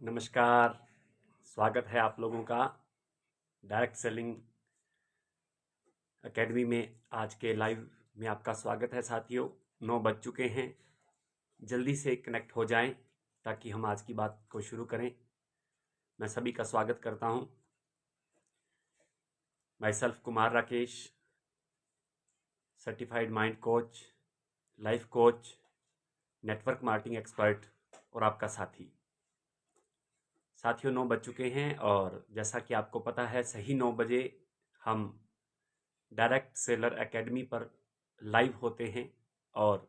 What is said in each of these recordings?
नमस्कार। स्वागत है आप लोगों का डायरेक्ट सेलिंग एकेडमी में। आज के लाइव में आपका स्वागत है साथियों। 9 बज चुके हैं, जल्दी से कनेक्ट हो जाएं ताकि हम आज की बात को शुरू करें। मैं सभी का स्वागत करता हूं। My self Kumar Rakesh, certified mind coach, life coach, network marketing expert और आपका साथियों 9 बज चुके हैं और जैसा कि आपको पता है सही 9 बजे हम डायरेक्ट सेलर एकेडमी पर लाइव होते हैं और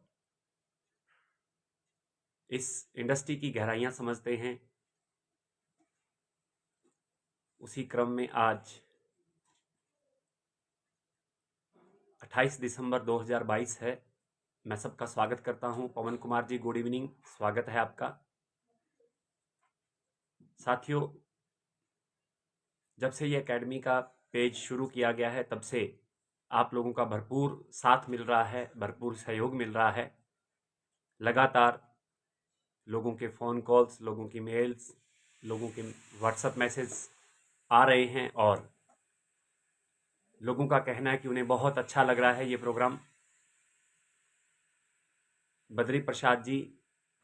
इस इंडस्ट्री की गहराइयां समझते हैं। उसी क्रम में आज 28 दिसंबर 2022 है। मैं सबका स्वागत करता हूं। पवन कुमार जी, गुड इवनिंग, स्वागत है आपका। साथियों, जब से ये एकेडमी का पेज शुरू किया गया है तब से आप लोगों का भरपूर साथ मिल रहा है, भरपूर सहयोग मिल रहा है। लगातार लोगों के फ़ोन कॉल्स, लोगों की मेल्स, लोगों के व्हाट्सएप मैसेज आ रहे हैं और लोगों का कहना है कि उन्हें बहुत अच्छा लग रहा है ये प्रोग्राम। बद्री प्रसाद जी,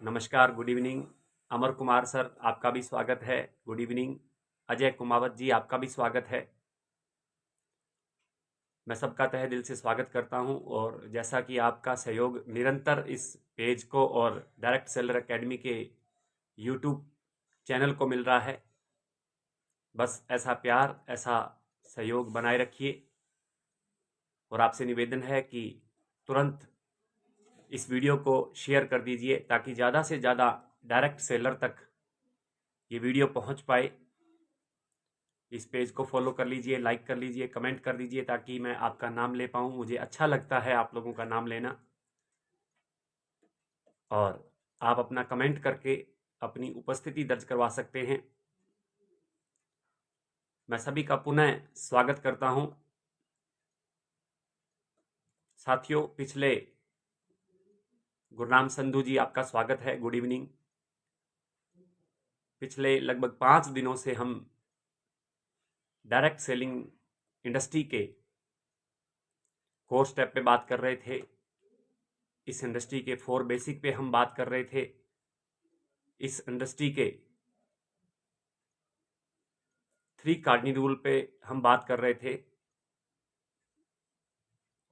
नमस्कार, good evening. Amar Kumar sir, आपका भी स्वागत है, गुड इवनिंग। अजय कुमावत जी, आपका भी स्वागत है। मैं सबका तहे दिल से स्वागत करता हूं और जैसा कि आपका सहयोग निरंतर इस पेज को और डायरेक्ट सेलर एकेडमी के यूट्यूब चैनल को मिल रहा है, बस ऐसा प्यार, ऐसा सहयोग बनाए रखिए। और आपसे निवेदन है कि तुरंत इस वीडियो को शेयर कर दीजिए ताकि ज़्यादा से ज़्यादा डायरेक्ट सेलर तक ये वीडियो पहुंच पाए। इस पेज को फॉलो कर लीजिए, लाइक कर लीजिए, कमेंट कर दीजिए ताकि मैं आपका नाम ले पाऊँ। मुझे अच्छा लगता है आप लोगों का नाम लेना। और आप अपना कमेंट करके अपनी उपस्थिति दर्ज करवा सकते हैं। मैं सभी का पुनः स्वागत करता हूं। साथियों, पिछले गुरनाम संधू जी, आपका स्वागत है, गुड इवनिंग। पिछले लगभग 5 दिनों से हम डायरेक्ट सेलिंग इंडस्ट्री के कोर स्टेप पे बात कर रहे थे। इस इंडस्ट्री के 4 बेसिक पे हम बात कर रहे थे। इस इंडस्ट्री के 3 कार्डिनल रूल पे हम बात कर रहे थे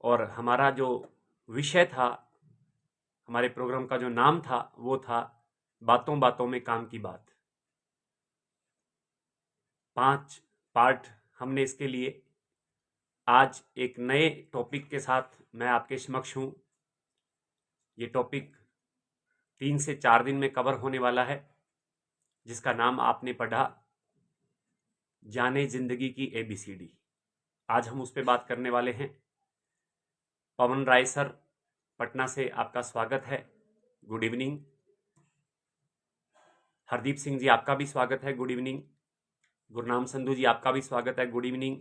और हमारा जो विषय था, हमारे प्रोग्राम का जो नाम था वो था बातों बातों में काम की बात। 5 पार्ट हमने इसके लिए। आज एक नए टॉपिक के साथ मैं आपके समक्ष हूं। ये टॉपिक 3 से 4 दिन में कवर होने वाला है, जिसका नाम आपने पढ़ा, जाने जिंदगी की ABCD। आज हम उस पर बात करने वाले हैं। पवन राय सर, पटना से आपका स्वागत है, गुड इवनिंग। हरदीप सिंह जी, आपका भी स्वागत है, गुड इवनिंग। गुरनाम संधू जी, आपका भी स्वागत है, गुड इवनिंग।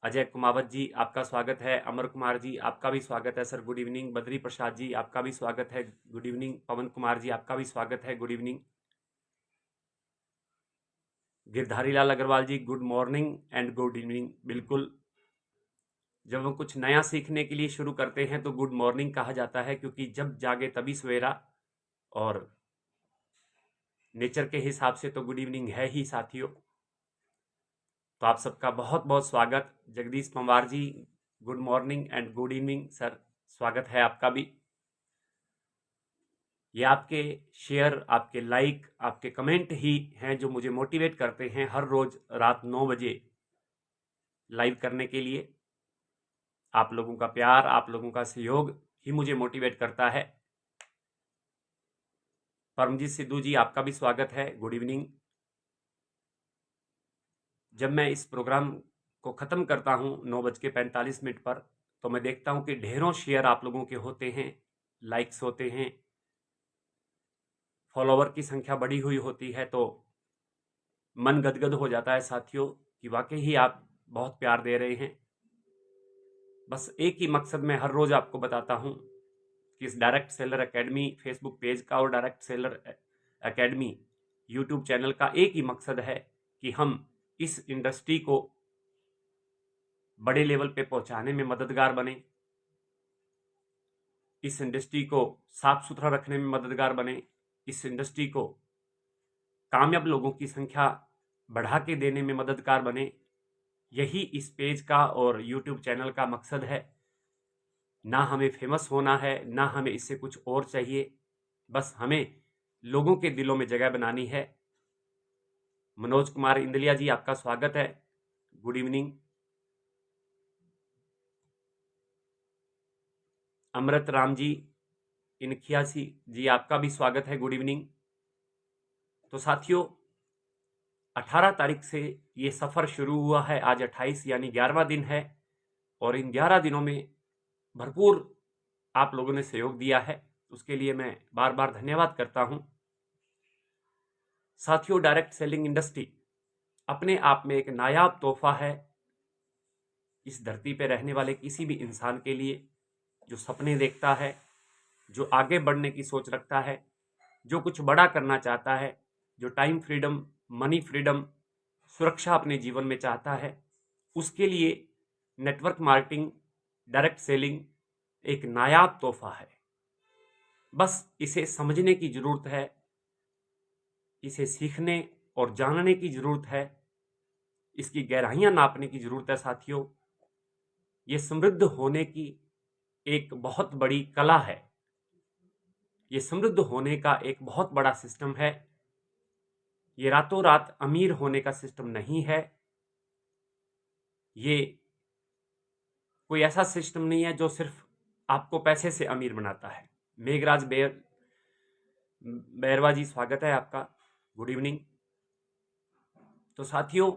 अजय कुमावत जी, आपका स्वागत है। अमर कुमार जी, आपका भी स्वागत है sir, good evening. Badri Prasad ji, आपका भी स्वागत है, गुड इवनिंग। पवन कुमार जी, आपका भी स्वागत है, good evening. Girdhari Lal Agarwal ji, good morning and good evening. बिल्कुल, जब हम कुछ नया सीखने के लिए शुरू करते हैं तो गुड मॉर्निंग कहा जाता है, क्योंकि जब जागे तभी सवेरा, और नेचर के हिसाब से तो गुड इवनिंग है ही साथियों। तो आप सबका बहुत बहुत स्वागत। Jagdish Panwar ji, good morning and good evening sir, स्वागत है आपका भी। ये आपके शेयर, आपके लाइक, आपके कमेंट ही हैं जो मुझे मोटिवेट करते हैं हर रोज रात 9 बजे लाइव करने के लिए। आप लोगों का प्यार, आप लोगों का सहयोग ही मुझे मोटिवेट करता है। परमजीत सिद्धू जी, आपका भी स्वागत है, गुड इवनिंग। जब मैं इस प्रोग्राम को ख़त्म करता हूं 9:45 पर, तो मैं देखता हूं कि ढेरों शेयर आप लोगों के होते हैं, लाइक्स होते हैं, फॉलोवर की संख्या बढ़ी हुई होती है, तो मन गदगद हो जाता है साथियों कि वाकई ही आप बहुत प्यार दे रहे हैं। बस एक ही मकसद मैं हर रोज़ आपको बताता हूं कि इस direct seller academy Facebook page का और direct seller academy YouTube channel का एक ही मकसद है कि हम इस इंडस्ट्री को बड़े लेवल पे पहुंचाने में मददगार बने, इस इंडस्ट्री को साफ सुथरा रखने में मददगार बने, इस इंडस्ट्री को कामयाब लोगों की संख्या बढ़ा के देने में मददगार बने। यही इस पेज का और YouTube चैनल का मकसद है। ना हमें फेमस होना है, ना हमें इससे कुछ और चाहिए, बस हमें लोगों के दिलों में जगह बनानी है। मनोज कुमार इंदलिया जी, आपका स्वागत है, गुड इवनिंग। अमृत राम जी इनखियासी जी, आपका भी स्वागत है, गुड इवनिंग। तो साथियों, 18 तारीख से ये सफ़र शुरू हुआ है, आज 28 यानी 11वां दिन है, और इन 11 दिनों में भरपूर आप लोगों ने सहयोग दिया है, उसके लिए मैं बार बार धन्यवाद करता हूं। साथियों, डायरेक्ट सेलिंग इंडस्ट्री अपने आप में एक नायाब तोहफा है इस धरती पर रहने वाले किसी भी इंसान के लिए, जो सपने देखता है, जो आगे बढ़ने की सोच रखता है, जो कुछ बड़ा करना चाहता है, जो टाइम फ्रीडम, मनी फ्रीडम, सुरक्षा अपने जीवन में चाहता है, उसके लिए नेटवर्क मार्केटिंग, डायरेक्ट सेलिंग एक नायाब तोहफा है। बस इसे समझने की जरूरत है, इसे सीखने और जानने की जरूरत है, इसकी गहराइयां नापने की जरूरत है। साथियों, ये समृद्ध होने की एक बहुत बड़ी कला है, ये समृद्ध होने का एक बहुत बड़ा सिस्टम है। ये रातों रात अमीर होने का सिस्टम नहीं है, ये कोई ऐसा सिस्टम नहीं है जो सिर्फ आपको पैसे से अमीर बनाता है। मेघराज बैरवा जी, स्वागत है आपका, गुड इवनिंग। तो साथियों,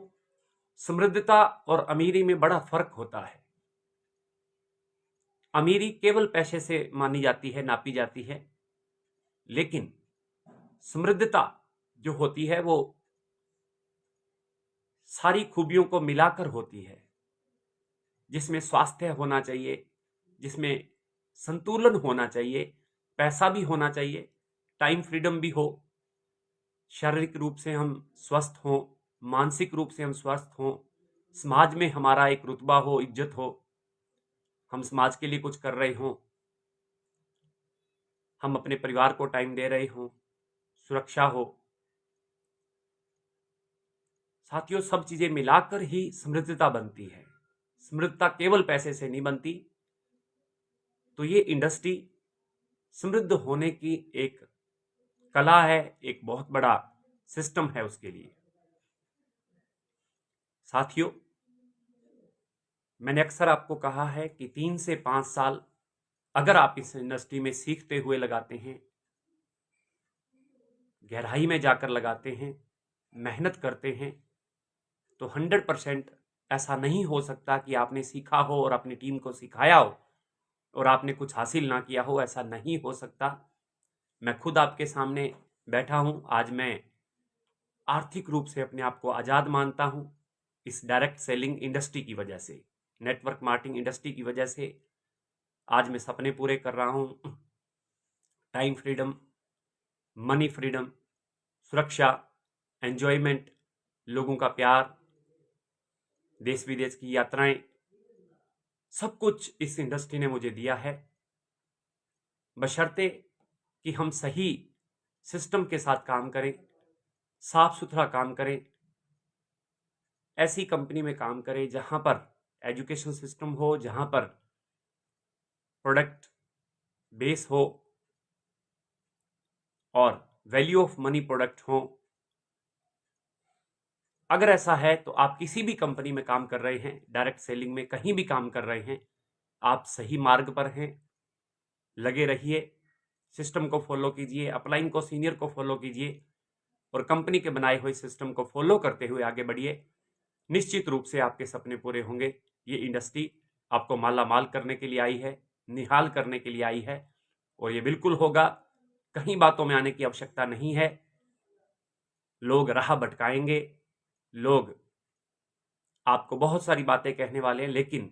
समृद्धता और अमीरी में बड़ा फर्क होता है। अमीरी केवल पैसे से मानी जाती है, नापी जाती है, लेकिन समृद्धता जो होती है वो सारी खूबियों को मिलाकर होती है, जिसमें स्वास्थ्य होना चाहिए, जिसमें संतुलन होना चाहिए, पैसा भी होना चाहिए, टाइम फ्रीडम भी हो, शारीरिक रूप से हम स्वस्थ हों, मानसिक रूप से हम स्वस्थ हों, समाज में हमारा एक रुतबा हो, इज्जत हो, हम समाज के लिए कुछ कर रहे हों, हम अपने परिवार को टाइम दे रहे हों, सुरक्षा हो। साथियों, सब चीजें मिलाकर ही समृद्धता बनती है। समृद्धता केवल पैसे से नहीं बनती। तो ये इंडस्ट्री समृद्ध होने की एक कला है, एक बहुत बड़ा सिस्टम है उसके लिए। साथियों, मैंने अक्सर आपको कहा है कि 3 से 5 साल अगर आप इस इंडस्ट्री में सीखते हुए लगाते हैं, गहराई में जाकर लगाते हैं, मेहनत करते हैं, तो 100% ऐसा नहीं हो सकता कि आपने सीखा हो और अपनी टीम को सिखाया हो और आपने कुछ हासिल ना किया हो। ऐसा नहीं हो सकता। मैं खुद आपके सामने बैठा हूं। आज मैं आर्थिक रूप से अपने आप को आज़ाद मानता हूं इस डायरेक्ट सेलिंग इंडस्ट्री की वजह से, नेटवर्क मार्केटिंग इंडस्ट्री की वजह से। आज मैं सपने पूरे कर रहा हूं। टाइम फ्रीडम, मनी फ्रीडम, सुरक्षा, एंजॉयमेंट, लोगों का प्यार, देश विदेश की यात्राएं, सब कुछ इस इंडस्ट्री ने मुझे दिया है, बशर्ते कि हम सही सिस्टम के साथ काम करें, साफ सुथरा काम करें, ऐसी कंपनी में काम करें जहां पर एजुकेशन सिस्टम हो, जहां पर प्रोडक्ट बेस हो और वैल्यू ऑफ मनी प्रोडक्ट हो। अगर ऐसा है तो आप किसी भी कंपनी में काम कर रहे हैं, डायरेक्ट सेलिंग में कहीं भी काम कर रहे हैं, आप सही मार्ग पर हैं। लगे रहिए, सिस्टम को फॉलो कीजिए, अपलाइन को, सीनियर को फॉलो कीजिए और कंपनी के बनाए हुए सिस्टम को फॉलो करते हुए आगे बढ़िए। निश्चित रूप से आपके सपने पूरे होंगे। ये इंडस्ट्री आपको माला माल करने के लिए आई है, निहाल करने के लिए आई है, और ये बिल्कुल होगा। कहीं बातों में आने की आवश्यकता नहीं है। लोग राह भटकाएंगे, लोग आपको बहुत सारी बातें कहने वाले हैं, लेकिन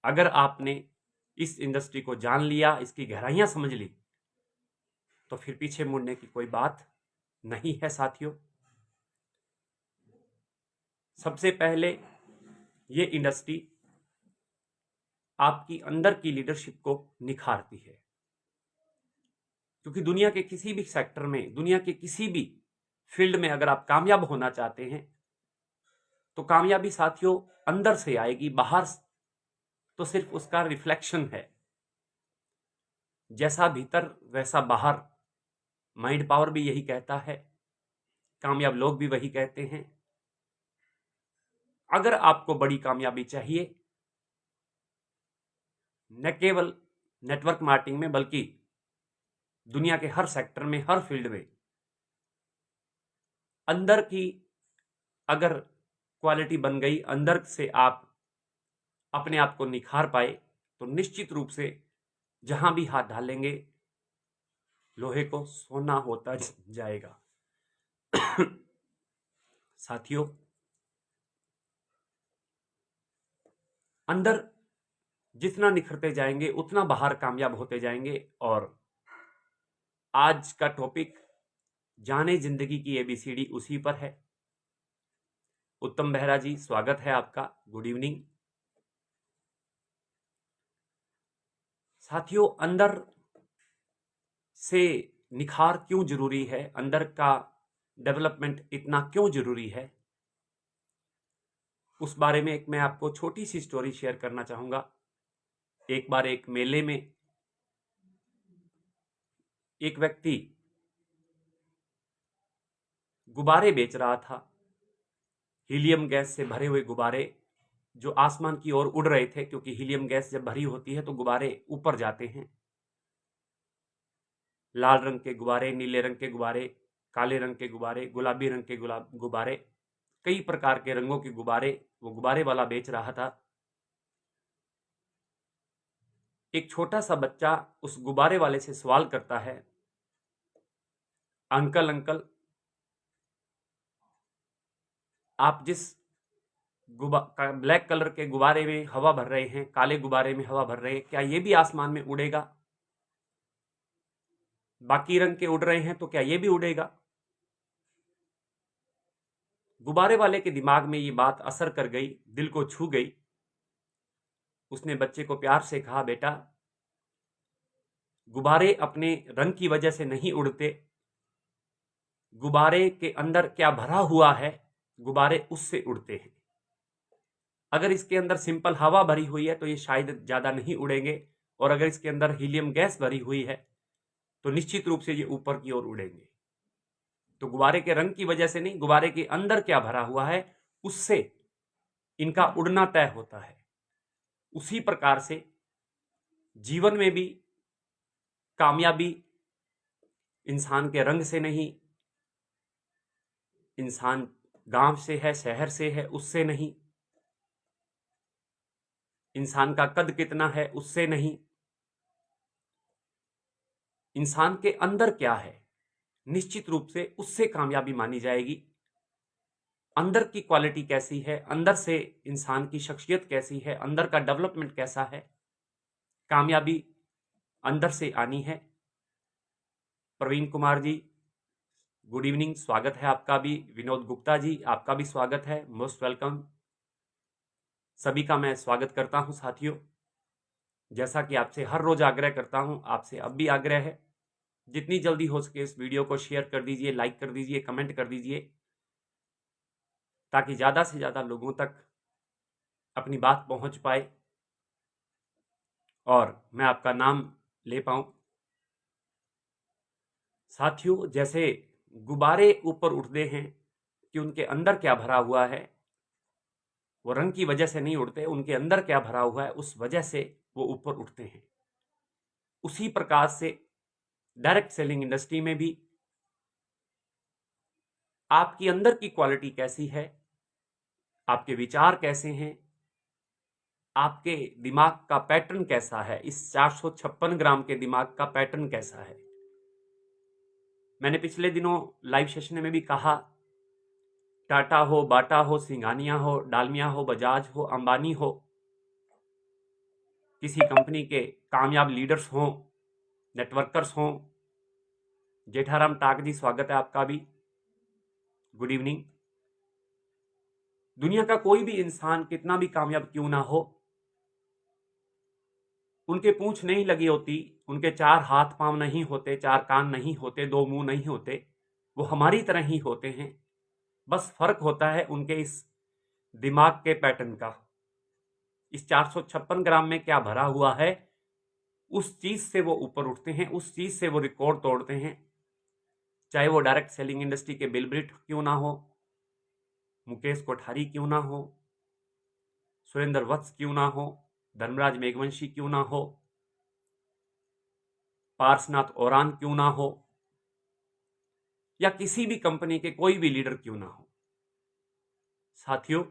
अगर आपने इस इंडस्ट्री को जान लिया, इसकी गहराइयां समझ ली, तो फिर पीछे मुड़ने की कोई बात नहीं है साथियों। सबसे पहले ये इंडस्ट्री आपकी अंदर की लीडरशिप को निखारती है, क्योंकि दुनिया के किसी भी सेक्टर में, दुनिया के किसी भी फील्ड में अगर आप कामयाब होना चाहते हैं तो कामयाबी साथियों अंदर से आएगी, बाहर तो सिर्फ उसका रिफ्लेक्शन है। जैसा भीतर वैसा बाहर, माइंड पावर भी यही कहता है, कामयाब लोग भी वही कहते हैं। अगर आपको बड़ी कामयाबी चाहिए, न केवल नेटवर्क मार्केटिंग में बल्कि दुनिया के हर सेक्टर में, हर फील्ड में अंदर की अगर क्वालिटी बन गई, अंदर से आप अपने आप को निखार पाए, तो निश्चित रूप से जहां भी हाथ डालेंगे लोहे को सोना होता जाएगा। साथियों, अंदर जितना निखरते जाएंगे उतना बाहर कामयाब होते जाएंगे। और आज का टॉपिक जाने जिंदगी की एबीसीडी उसी पर है। उत्तम बेहरा जी, स्वागत है आपका, गुड इवनिंग। साथियों, अंदर से निखार क्यों जरूरी है, अंदर का डेवलपमेंट इतना क्यों जरूरी है, उस बारे में एक मैं आपको छोटी सी स्टोरी शेयर करना चाहूंगा। एक बार एक मेले में एक व्यक्ति गुब्बारे बेच रहा था, हीलियम गैस से भरे हुए गुब्बारे जो आसमान की ओर उड़ रहे थे, क्योंकि हीलियम गैस जब भरी होती है तो गुब्बारे ऊपर जाते हैं। लाल रंग के गुब्बारे, नीले रंग के गुब्बारे, काले रंग के गुब्बारे, गुलाबी रंग के गुब्बारे, कई प्रकार के रंगों के गुब्बारे वो गुब्बारे वाला बेच रहा था। एक छोटा सा बच्चा उस गुब्बारे वाले से सवाल करता है, अंकल अंकल, आप जिस ब्लैक कलर के गुब्बारे में हवा भर रहे हैं, काले गुब्बारे में हवा भर रहे हैं, क्या ये भी आसमान में उड़ेगा? बाकी रंग के उड़ रहे हैं तो क्या ये भी उड़ेगा? गुब्बारे वाले के दिमाग में ये बात असर कर गई, दिल को छू गई। उसने बच्चे को प्यार से कहा, बेटा, गुब्बारे अपने रंग की वजह से नहीं उड़ते, गुब्बारे के अंदर क्या भरा हुआ है, गुब्बारे उससे उड़ते हैं। अगर इसके अंदर सिंपल हवा भरी हुई है तो ये शायद ज्यादा नहीं उड़ेंगे, और अगर इसके अंदर हीलियम गैस भरी हुई है तो निश्चित रूप से ये ऊपर की ओर उड़ेंगे। तो गुब्बारे के रंग की वजह से नहीं, गुब्बारे के अंदर क्या भरा हुआ है उससे इनका उड़ना तय होता है। उसी प्रकार से जीवन में भी कामयाबी इंसान के रंग से नहीं, इंसान गांव से है, शहर से है, उससे नहीं, इंसान का कद कितना है उससे नहीं, इंसान के अंदर क्या है निश्चित रूप से उससे कामयाबी मानी जाएगी। अंदर की क्वालिटी कैसी है, अंदर से इंसान की शख्सियत कैसी है, अंदर का डेवलपमेंट कैसा है, कामयाबी अंदर से आनी है। प्रवीण कुमार जी, गुड इवनिंग, स्वागत है आपका भी। विनोद गुप्ता जी, आपका भी स्वागत है, मोस्ट वेलकम। सभी का मैं स्वागत करता हूं साथियों। जैसा कि आपसे हर रोज आग्रह करता हूं, आपसे अब भी आग्रह है, जितनी जल्दी हो सके इस वीडियो को शेयर कर दीजिए, लाइक कर दीजिए, कमेंट कर दीजिए, ताकि ज्यादा से ज्यादा लोगों तक अपनी बात पहुंच पाए और मैं आपका नाम ले पाऊं। साथियों, जैसे गुब्बारे ऊपर उड़ते हैं कि उनके अंदर क्या भरा हुआ है, वो रंग की वजह से नहीं उड़ते, उनके अंदर क्या भरा हुआ है उस वजह से वो ऊपर उठते हैं। उसी प्रकार से डायरेक्ट सेलिंग इंडस्ट्री में भी आपकी अंदर की क्वालिटी कैसी है, आपके विचार कैसे हैं, आपके दिमाग का पैटर्न कैसा है, इस 456 ग्राम के दिमाग का पैटर्न कैसा है। मैंने पिछले दिनों लाइव सेशन में भी कहा, टाटा हो, बाटा हो, सिंघानिया हो, डालमिया हो, बजाज हो, अंबानी हो, किसी कंपनी के कामयाब लीडर्स हों, नेटवर्कर्स हों, जेठाराम टाक जी, स्वागत है आपका भी। Good evening. दुनिया का कोई भी इंसान कितना भी कामयाब क्यों ना हो, उनके पूंछ नहीं लगी होती, उनके 4 हाथ पांव नहीं होते, 4 कान नहीं होते, 2 मुंह नहीं होते, वो हमारी तरह ही होते हैं। बस फर्क होता है उनके इस दिमाग के पैटर्न का। इस 456 ग्राम में क्या भरा हुआ है, उस चीज से वो ऊपर उठते हैं, उस चीज से वो रिकॉर्ड तोड़ते हैं। चाहे वो डायरेक्ट सेलिंग इंडस्ट्री के बिल ब्रिट क्यों ना हो, मुकेश कोठारी क्यों ना हो, सुरेंद्र वत्स क्यों ना हो, धर्मराज मेघवंशी क्यों ना हो, पार्शनाथ ओरान क्यों ना हो, या किसी भी कंपनी के कोई भी लीडर क्यों ना हो। साथियों,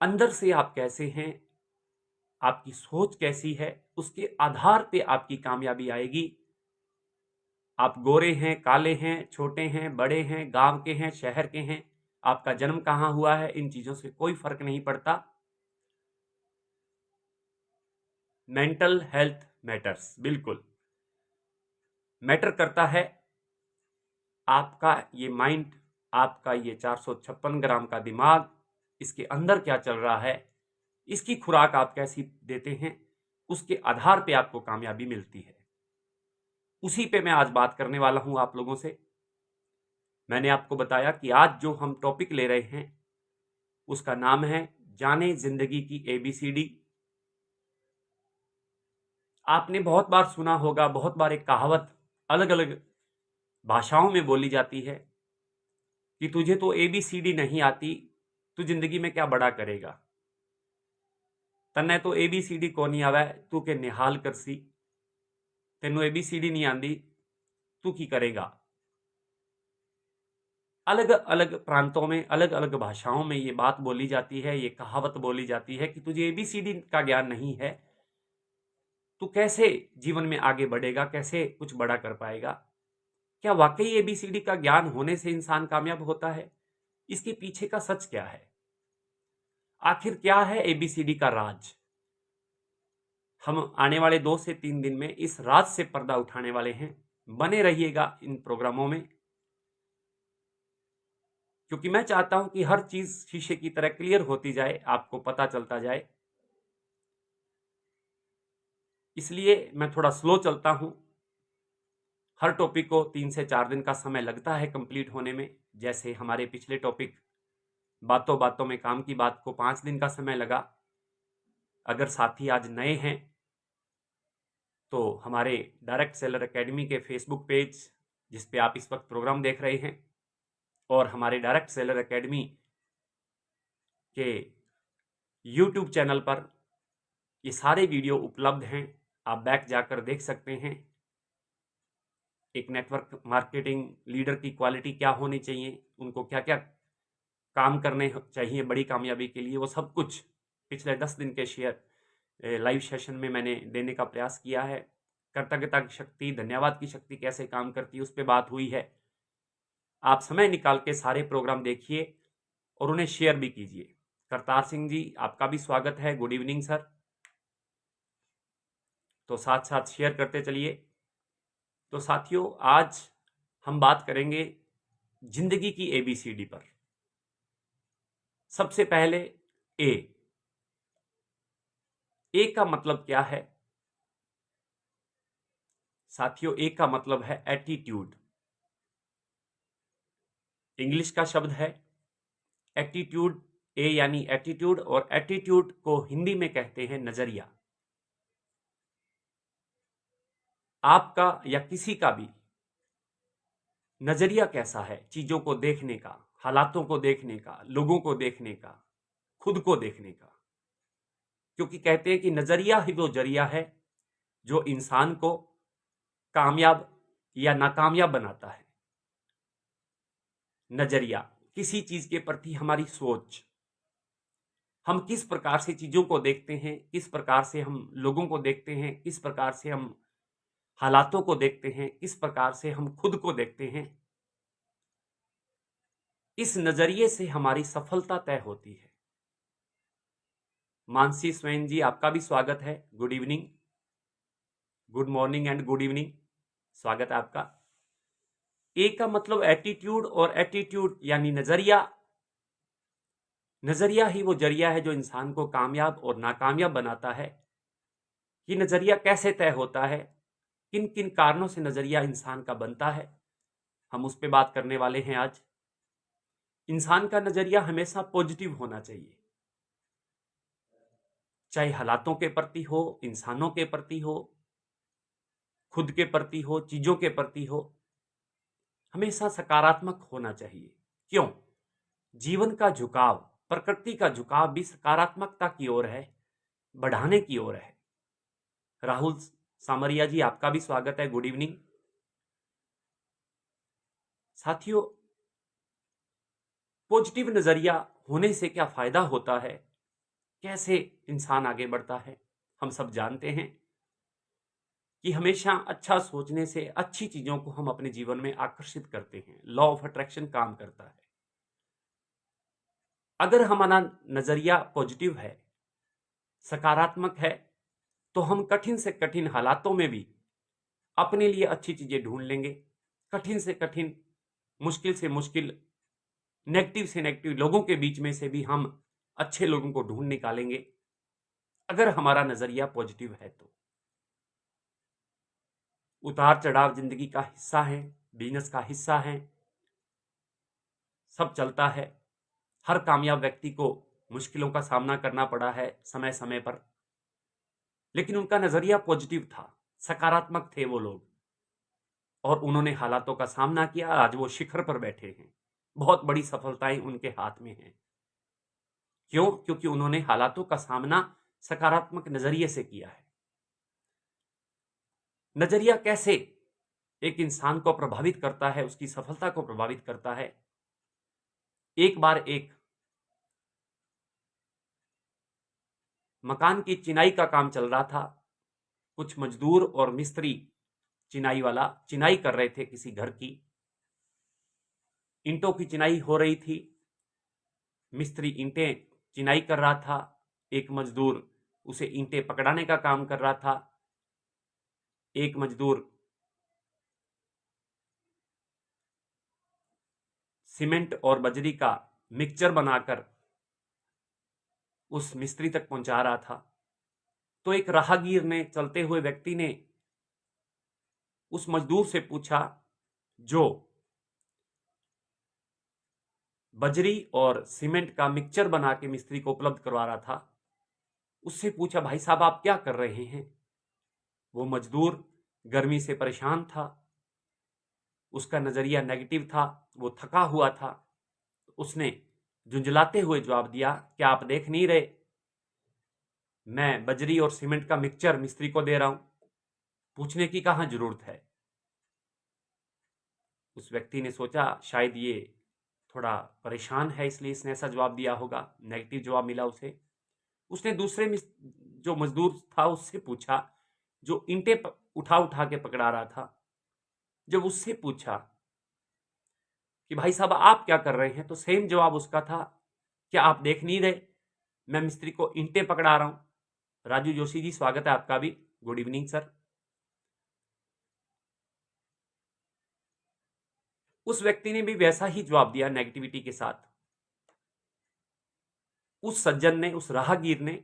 अंदर से आप कैसे हैं, आपकी सोच कैसी है, उसके आधार पे आपकी कामयाबी आएगी। आप गोरे हैं, काले हैं, छोटे हैं, बड़े हैं, गांव के हैं, शहर के हैं, आपका जन्म कहां हुआ है, इन चीजों से कोई फर्क नहीं पड़ता। मेंटल हेल्थ मैटर्स, बिल्कुल मैटर करता है। आपका ये माइंड, आपका ये 456 ग्राम का दिमाग, इसके अंदर क्या चल रहा है, इसकी खुराक आप कैसी देते हैं, उसके आधार पे आपको कामयाबी मिलती है। उसी पे मैं आज बात करने वाला हूं आप लोगों से। मैंने आपको बताया कि आज जो हम टॉपिक ले रहे हैं उसका नाम है जाने जिंदगी की ABCD। आपने बहुत बार सुना होगा, बहुत बार एक कहावत अलग अलग भाषाओं में बोली जाती है कि तुझे तो ABCD नहीं आती, तू जिंदगी में क्या बड़ा करेगा। तन्ने तो ABCD को नहीं आवे, तू के निहाल करसी। तेनू ABCD नहीं आंदी, तू की करेगा। अलग अलग प्रांतों में, अलग अलग भाषाओं में ये बात बोली जाती है, ये कहावत बोली जाती है कि तुझे ABCD का ज्ञान नहीं है, तू कैसे जीवन में आगे बढ़ेगा, कैसे कुछ बड़ा कर पाएगा। क्या वाकई ABCD का ज्ञान होने से इंसान कामयाब होता है? इसके पीछे का सच क्या है? आखिर क्या है ABCD का राज? हम आने वाले 2 से 3 दिन में इस राज से पर्दा उठाने वाले हैं। बने रहिएगा इन प्रोग्रामों में, क्योंकि मैं चाहता हूं कि हर चीज शीशे की तरह क्लियर होती जाए, आपको पता चलता जाए। इसलिए मैं थोड़ा स्लो चलता हूं। हर टॉपिक को 3 से 4 दिन का समय लगता है कंप्लीट होने में। जैसे हमारे पिछले टॉपिक बातों बातों में काम की बात को 5 दिन का समय लगा। अगर साथी आज नए हैं तो हमारे डायरेक्ट सेलर एकेडमी के फेसबुक पेज, जिस पे आप इस वक्त प्रोग्राम देख रहे हैं, और हमारे डायरेक्ट सेलर एकेडमी के यूट्यूब चैनल पर ये सारे वीडियो उपलब्ध हैं। आप बैक जाकर देख सकते हैं। एक नेटवर्क मार्केटिंग लीडर की क्वालिटी क्या होनी चाहिए, उनको क्या क्या काम करने चाहिए बड़ी कामयाबी के लिए, वो सब कुछ पिछले 10 दिन के लाइव सेशन में मैंने देने का प्रयास किया है। कृतज्ञता की शक्ति, धन्यवाद की शक्ति कैसे काम करती है, उस पर बात हुई है। आप समय निकाल के सारे प्रोग्राम देखिए और उन्हें शेयर भी कीजिए। करतार सिंह जी, आपका भी स्वागत है। Good evening sir. तो साथ साथ शेयर करते चलिए। तो साथियों, आज हम बात करेंगे जिंदगी की ABCD पर। सबसे पहले ए का मतलब क्या है साथियों? ए का मतलब है एटीट्यूड। इंग्लिश का शब्द है एटीट्यूड। ए यानी एटीट्यूड, और एटीट्यूड को हिंदी में कहते हैं नजरिया। आपका या किसी का भी नजरिया कैसा है चीजों को देखने का, हालातों को देखने का, लोगों को देखने का, खुद को देखने का। क्योंकि कहते हैं कि नजरिया ही वो जरिया है जो इंसान को कामयाब या नाकामयाब बनाता है। नजरिया, किसी चीज के प्रति हमारी सोच, हम किस प्रकार से चीजों को देखते हैं, किस प्रकार से हम लोगों को देखते हैं, किस प्रकार से हम हालातों को देखते हैं, किस प्रकार से हम खुद को देखते हैं, इस नजरिए से हमारी सफलता तय होती है। मानसी स्वयं जी, आपका भी स्वागत है। Good evening, good morning and good evening, स्वागत है आपका। ए का मतलब एटीट्यूड, और एटीट्यूड यानी नजरिया। नजरिया ही वो जरिया है जो इंसान को कामयाब और नाकामयाब बनाता है। ये नजरिया कैसे तय होता है, किन किन कारणों से नजरिया इंसान का बनता है, हम उस पर बात करने वाले हैं आज। इंसान का नजरिया हमेशा पॉजिटिव होना चाहिए, चाहे हालातों के प्रति हो, इंसानों के प्रति हो, खुद के प्रति हो, चीजों के प्रति हो, हमेशा सकारात्मक होना चाहिए। क्यों? जीवन का झुकाव, प्रकृति का झुकाव भी सकारात्मकता की ओर है, बढ़ाने की ओर है। राहुल सामरिया जी, आपका भी स्वागत है, गुड इवनिंग। साथियों, पॉजिटिव नजरिया होने से क्या फायदा होता है, कैसे इंसान आगे बढ़ता है, हम सब जानते हैं कि हमेशा अच्छा सोचने से अच्छी चीजों को हम अपने जीवन में आकर्षित करते हैं। लॉ ऑफ अट्रैक्शन काम करता है। अगर हमारा नजरिया पॉजिटिव है, सकारात्मक है, तो हम कठिन से कठिन हालातों में भी अपने लिए अच्छी चीजें ढूंढ लेंगे। कठिन से कठिन, मुश्किल से मुश्किल, नेगेटिव से नेगेटिव लोगों के बीच में से भी हम अच्छे लोगों को ढूंढ निकालेंगे, अगर हमारा नजरिया पॉजिटिव है तो। उतार चढ़ाव जिंदगी का हिस्सा है, बिजनेस का हिस्सा है, सब चलता है। हर कामयाब व्यक्ति को मुश्किलों का सामना करना पड़ा है समय समय पर, लेकिन उनका नजरिया पॉजिटिव था, सकारात्मक थे वो लोग, और उन्होंने हालातों का सामना किया। आज वो शिखर पर बैठे हैं, बहुत बड़ी सफलताएं उनके हाथ में हैं। क्यों? क्योंकि उन्होंने हालातों का सामना सकारात्मक नजरिए से किया है। नजरिया कैसे एक इंसान को प्रभावित करता है, उसकी सफलता को प्रभावित करता है। एक बार एक मकान की चिनाई का काम चल रहा था। कुछ मजदूर और मिस्त्री चिनाई वाला चिनाई कर रहे थे किसी घर की। ईंटों की चिनाई हो रही थी, मिस्त्री ईंटें चिनाई कर रहा था, एक मजदूर उसे ईंटें पकड़ाने का काम कर रहा था, एक मजदूर सीमेंट और बजरी का मिक्सचर बनाकर उस मिस्त्री तक पहुंचा रहा था। तो एक राहगीर ने, चलते हुए व्यक्ति ने उस मजदूर से पूछा, जो बजरी और सीमेंट का मिक्सचर बना के मिस्त्री को उपलब्ध करवा रहा था, उससे पूछा, भाई साहब आप क्या कर रहे हैं? वो मजदूर गर्मी से परेशान था, उसका नजरिया नेगेटिव था, वो थका हुआ था। उसने झुंझलाते हुए जवाब दिया, क्या आप देख नहीं रहे, मैं बजरी और सीमेंट का मिक्सचर मिस्त्री को दे रहा हूं, पूछने की कहां जरूरत है। उस व्यक्ति ने सोचा शायद ये थोड़ा परेशान है, इसलिए इसने ऐसा जवाब दिया होगा, नेगेटिव जवाब मिला उसे। उसने दूसरे जो मजदूर था उससे पूछा, जो ईंटें उठा उठा के पकड़ा रहा था, जब उससे पूछा कि भाई साहब आप क्या कर रहे हैं, तो सेम जवाब उसका था, क्या आप देख नहीं रहे, मैं मिस्त्री को ईंटें पकड़ा रहा हूं। राजू जोशी जी, स्वागत है आपका भी, गुड इवनिंग सर। उस व्यक्ति ने भी वैसा ही जवाब दिया नेगेटिविटी के साथ। उस सज्जन ने, उस राहगीर ने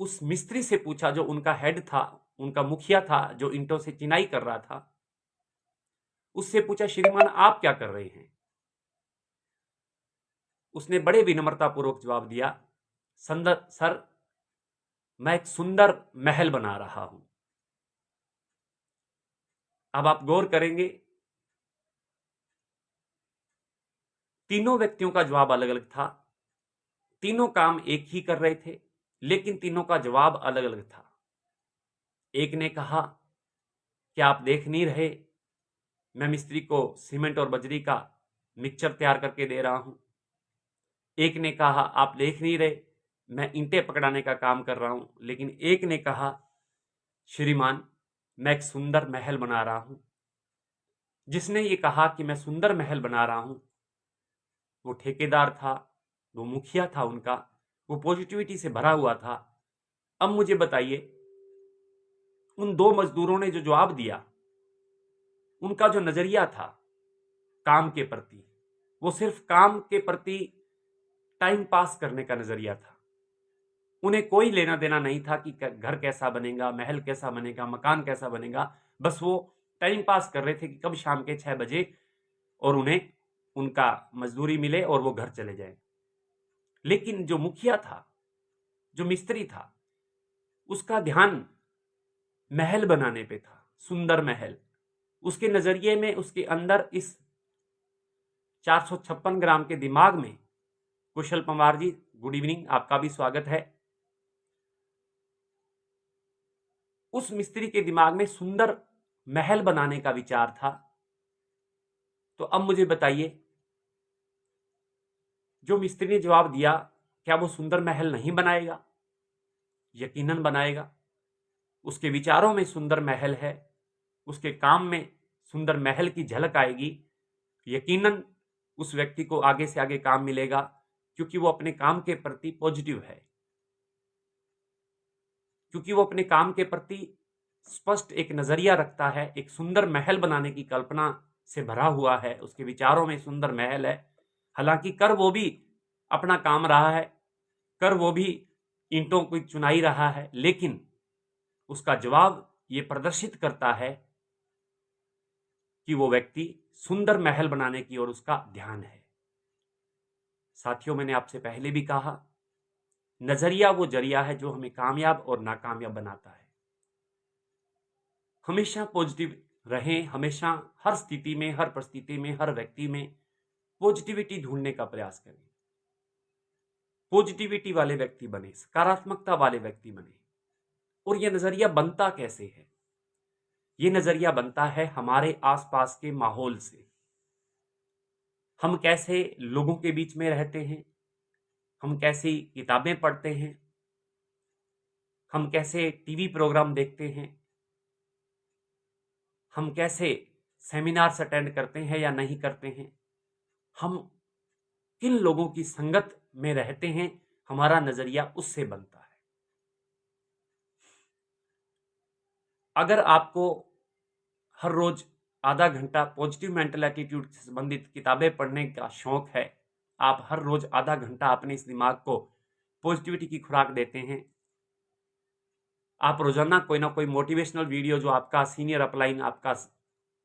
उस मिस्त्री से पूछा, जो उनका हेड था, उनका मुखिया था, जो ईंटों से चिनाई कर रहा था, उससे पूछा, श्रीमान आप क्या कर रहे हैं? उसने बड़े विनम्रतापूर्वक जवाब दिया, सर मैं एक सुंदर महल बना रहा हूं। अब आप गौर करेंगे, तीनों व्यक्तियों का जवाब अलग अलग था, तीनों काम एक ही कर रहे थे, लेकिन तीनों का जवाब अलग अलग था। एक ने कहा, क्या आप देख नहीं रहे, मैं मिस्त्री को सीमेंट और बजरी का मिक्सचर तैयार करके दे रहा हूं। एक ने कहा, आप देख नहीं रहे, मैं ईंटें पकड़ाने का काम कर रहा हूं। लेकिन एक ने कहा, श्रीमान मैं एक सुंदर महल बना रहा हूं। जिसने ये कहा कि मैं सुंदर महल बना रहा हूं, वो ठेकेदार था, वो मुखिया था उनका, वो पॉजिटिविटी से भरा हुआ था। अब मुझे बताइए, उन दो मजदूरों ने जो जवाब दिया, उनका जो नजरिया था, काम के प्रति, वो सिर्फ काम के प्रति टाइम पास करने का नजरिया था। उन्हें कोई लेना देना नहीं था कि घर कैसा बनेगा, महल कैसा बनेगा, मकान कैसा बनेगा। बस वो टाइम पास कर रहे थे कि कब शाम के 6 बजे और उन्हें उनका मजदूरी मिले और वो घर चले जाएं। लेकिन जो मुखिया था, जो मिस्त्री था, उसका ध्यान महल बनाने पे था, सुंदर महल। उसके नजरिए में, उसके अंदर, इस 456 ग्राम के दिमाग में, कुशल पंवार जी गुड इवनिंग, आपका भी स्वागत है। उस मिस्त्री के दिमाग में सुंदर महल बनाने का विचार था। तो अब मुझे बताइए, जो मिस्त्री ने जवाब दिया, क्या वो सुंदर महल नहीं बनाएगा? यकीनन बनाएगा। उसके विचारों में सुंदर महल है, उसके काम में सुंदर महल की झलक आएगी। यकीनन उस व्यक्ति को आगे से आगे काम मिलेगा, क्योंकि वो अपने काम के प्रति पॉजिटिव है, क्योंकि वो अपने काम के प्रति स्पष्ट एक नजरिया रखता है, एक सुंदर महल बनाने की कल्पना से भरा हुआ है, उसके विचारों में सुंदर महल है। हालांकि कर वो भी अपना काम रहा है, कर वो भी ईंटों की चुनाई रहा है, लेकिन उसका जवाब ये प्रदर्शित करता है कि वो व्यक्ति सुंदर महल बनाने की ओर उसका ध्यान है। साथियों, मैंने आपसे पहले भी कहा, नजरिया वो जरिया है जो हमें कामयाब और नाकामयाब बनाता है। हमेशा पॉजिटिव रहें, हमेशा हर स्थिति में, हर परिस्थिति में, हर व्यक्ति में पॉजिटिविटी ढूंढने का प्रयास करें। पॉजिटिविटी वाले व्यक्ति बने, सकारात्मकता वाले व्यक्ति बने। और यह नजरिया बनता कैसे है? यह नजरिया बनता है हमारे आसपास के माहौल से। हम कैसे लोगों के बीच में रहते हैं, हम कैसी किताबें पढ़ते हैं, हम कैसे टीवी प्रोग्राम देखते हैं, हम कैसे सेमिनार्स अटेंड करते हैं या नहीं करते हैं, हम किन लोगों की संगत में रहते हैं, हमारा नजरिया उससे बनता है। अगर आपको हर रोज आधा घंटा पॉजिटिव मेंटल एटीट्यूड से संबंधित किताबें पढ़ने का शौक है, आप हर रोज आधा घंटा अपने इस दिमाग को पॉजिटिविटी की खुराक देते हैं, आप रोजाना कोई ना कोई मोटिवेशनल वीडियो जो आपका सीनियर अपलाइन, आपका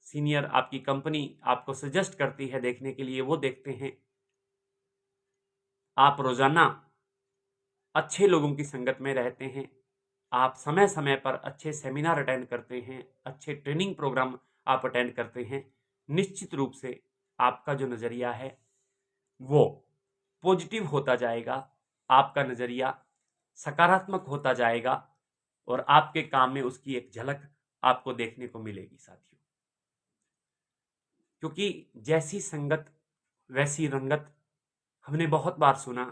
सीनियर, आपकी कंपनी आपको सजेस्ट करती है देखने के लिए, वो देखते हैं, आप रोजाना अच्छे लोगों की संगत में रहते हैं, आप समय समय पर अच्छे सेमिनार अटेंड करते हैं, अच्छे ट्रेनिंग प्रोग्राम आप अटेंड करते हैं, निश्चित रूप से आपका जो नजरिया है वो पॉजिटिव होता जाएगा, आपका नजरिया सकारात्मक होता जाएगा और आपके काम में उसकी एक झलक आपको देखने को मिलेगी साथियों। क्योंकि जैसी संगत वैसी रंगत, हमने बहुत बार सुना।